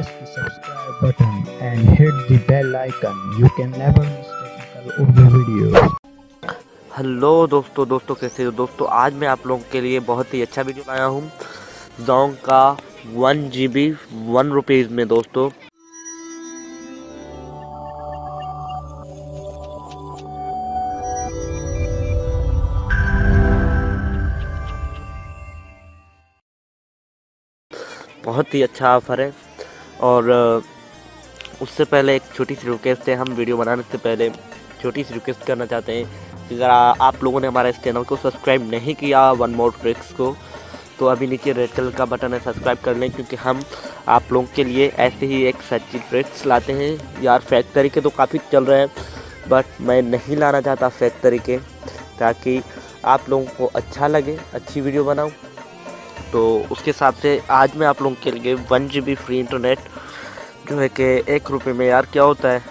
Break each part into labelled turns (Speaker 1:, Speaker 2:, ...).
Speaker 1: press the subscribe button and hit the bell icon. You can never miss technical Urdu videos.
Speaker 2: Hello दोस्तों कैसे हो दोस्तों। आज मैं आप लोगों के लिए बहुत ही अच्छा वीडियो लाया हूँ जोंग का 1 GB 1 रुपीज़ में दोस्तों। बहुत ही अच्छा ऑफर है। और उससे पहले एक छोटी सी रिक्वेस्ट है। हम वीडियो बनाने से पहले छोटी सी रिक्वेस्ट करना चाहते हैं कि अगर आप लोगों ने हमारे इस चैनल को सब्सक्राइब नहीं किया वन मोर ट्रिक्स को, तो अभी नीचे रेड कलर का बटन है, सब्सक्राइब कर लें, क्योंकि हम आप लोगों के लिए ऐसे ही एक सच्ची ट्रिक्स लाते हैं। यार फेक तरीके तो काफ़ी चल रहे हैं, बट मैं नहीं लाना चाहता फेक तरीके, ताकि आप लोगों को अच्छा लगे, अच्छी वीडियो बनाऊं। तो उसके हिसाब से आज मैं आप लोगों के लिए 1 GB फ्री इंटरनेट जो है कि 1 रुपये में यार क्या होता है।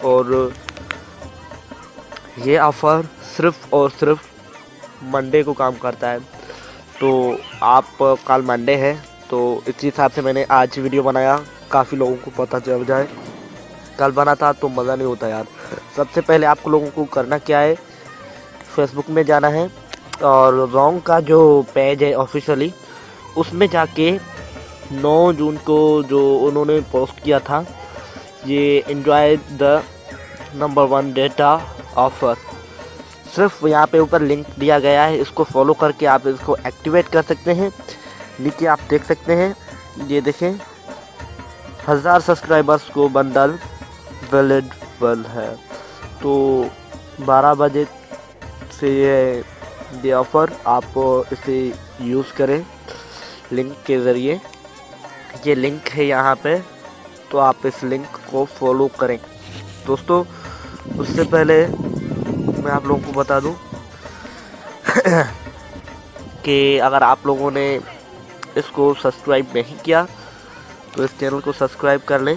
Speaker 2: और ये ऑफ़र सिर्फ़ और सिर्फ मंडे को काम करता है। तो आप कल मंडे है, तो इसी हिसाब से मैंने आज वीडियो बनाया, काफ़ी लोगों को पता चल जाए। कल बना था तो मज़ा नहीं होता यार। सबसे पहले आप लोगों को करना क्या है, फेसबुक में जाना है और जोंग का जो पेज है ऑफिशियली, उसमें जाके 9 जून को जो उन्होंने पोस्ट किया था, ये enjoy the number 1 data offer, सिर्फ यहाँ पे ऊपर लिंक दिया गया है, इसको फॉलो करके आप इसको एक्टिवेट कर सकते हैं। नीचे आप देख सकते हैं, ये देखें 1000 सब्सक्राइबर्स को बंडल अवेलेबल है। तो 12 बजे से ये ऑफ़र आप इसे यूज़ करें लिंक के ज़रिए। ये लिंक है यहाँ पे, तो आप इस लिंक को फॉलो करें दोस्तों। उससे पहले मैं आप लोगों को बता दूं कि अगर आप लोगों ने इसको सब्सक्राइब नहीं किया तो इस चैनल को सब्सक्राइब कर लें